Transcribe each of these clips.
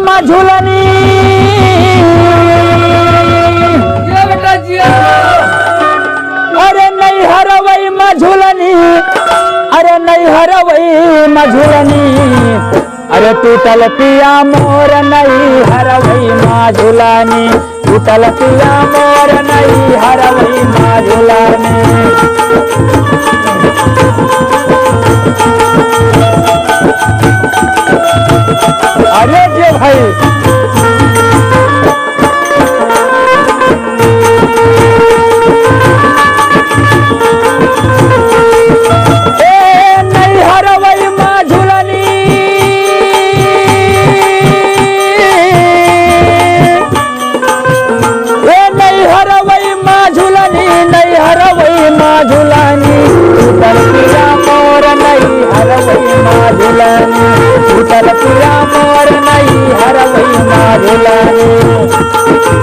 झूलनी बेटा जिया अरे नहीं हरवई झूलनी अरे नहीं हरवई झूलनी अरे टूटल पिया मोर नहीं हरवई झूलनी टूटल पिया मोर नहीं हरवई झूलनी अरे जे भाई टूटल पिया मोर नहीं हरवई झूलनी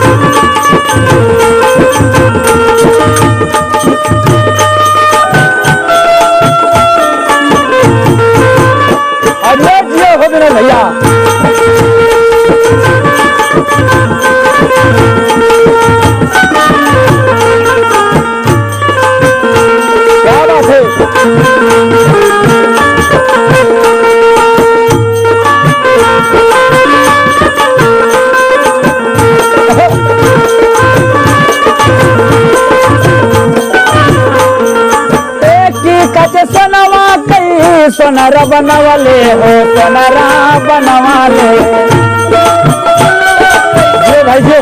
अरे जियो हो गए भैया क्या बात है सोनवा कई सोनार बनवाले हो सोनारा बनवाले जे भाई जे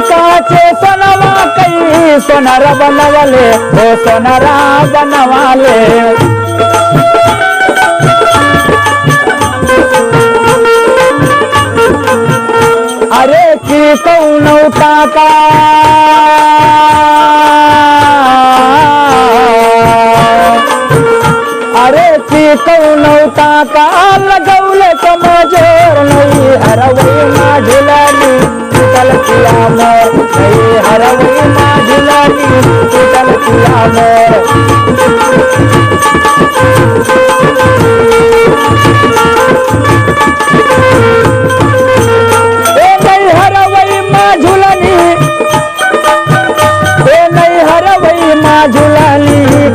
काचे सोनवा कई सोनार बनवाले हो सोनारा बनवाले अरे की कौन टाका अरे की कौन टाका लगौले कमजोर नहीं हरवई झूलनी टूटल पिया मोर नहीं हरवई झूलनी टूटल पिया मोर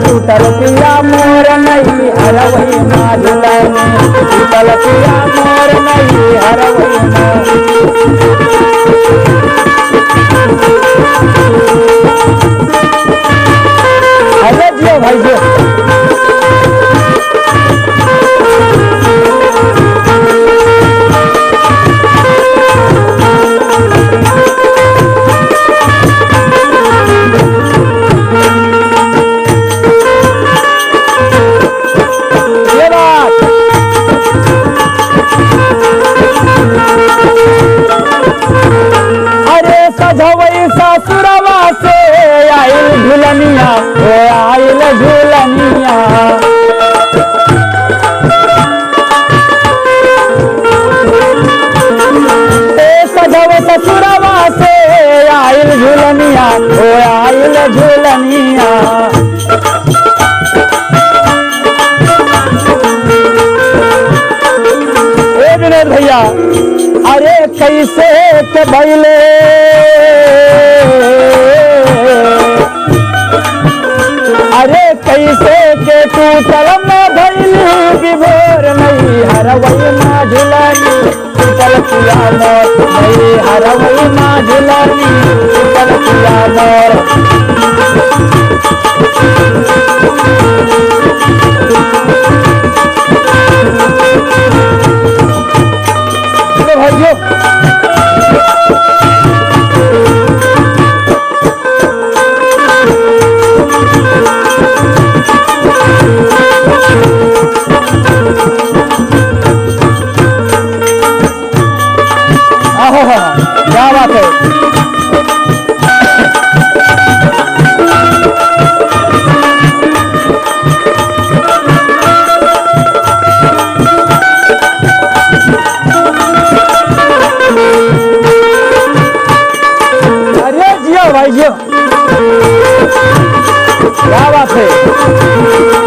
टूटल पिया मोर नहीं हरवई झूलनी टूटल पिया मोर नहीं हरवई अरे जियो भाई जियो ससुरवा से आइल झूलनिया ओ आइल झूलनिया सजव ससुरवा से आइल झूलनिया ओ आइल झूलनिया विनोद भैया अरे कैसे के भैले अरे कैसे के टूटल में भैली विभोर नहीं हरवई झूलनी टूटल पिया मोर नहीं हरवई झूलनी टूटल पिया मोर भाइयों क्या बात है भाई जी क्या बात है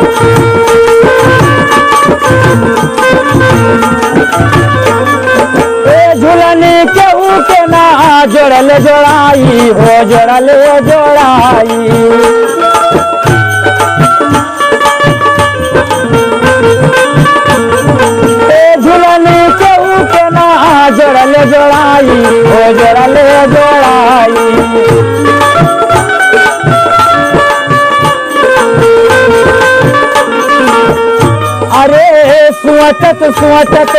जोड़ले जोड़ाई हो जोड़ले जोड़ाई झुलनी केहू के ना जोड़ले जोड़ाई हो जोड़ले जोड़ाई अरे सुअचत सुअचत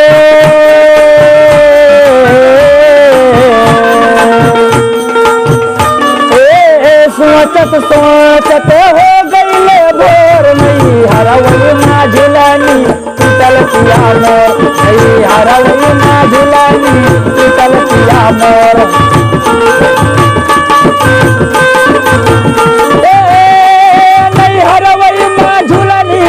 सोचत सोचत हो गईले भोर नहीं हरवई ना झुलानी टूटल पिया मोर नहीं हरवई ना झुलानी टूटल पिया मोर नहीं हरवई ना झुलानी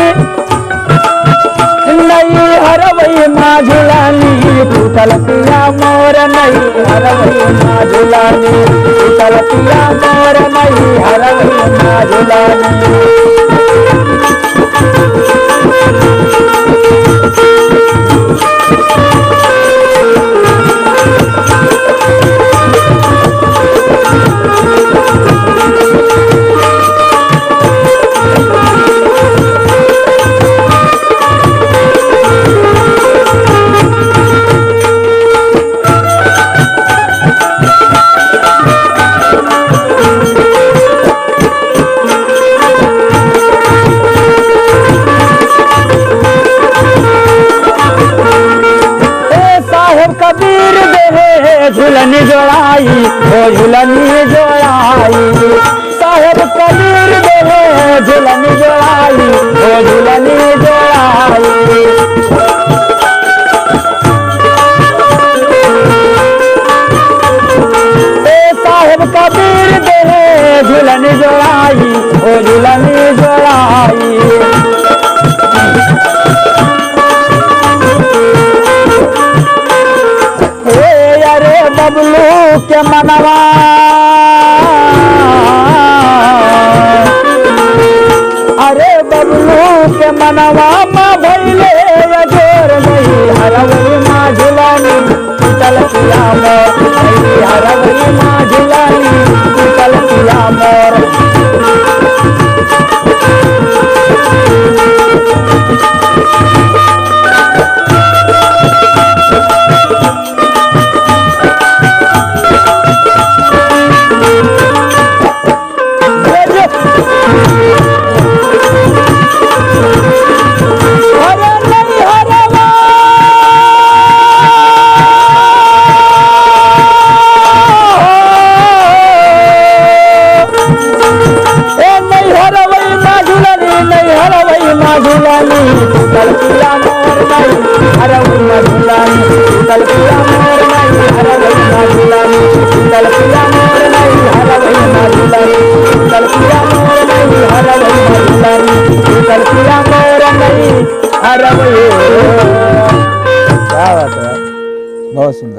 नहीं हरवई ना झुलानी टूटल पिया मोर नहीं हरवई ना झुलानी टूटल पिया मोर नहीं हरवई ना झुलानी कबीर देहे झुलनी जोड़ाई हो झुलनी जोड़ाई साहेब कबीर देहे झुलनी जोड़ाई हो झुलनी जोड़ाई साहेब कबीर देहे झुलनी जोड़ाई हो झुलनी जोड़ाई बबलू के मनवा अरे बबलू के मनवा माँ भैले जोर नहीं हरवई माँ झुलानी टूटल पिया मोर नहीं हरवई माँ झुलानी टूटल पिया मोर क्या बात है बहुत सुंदर।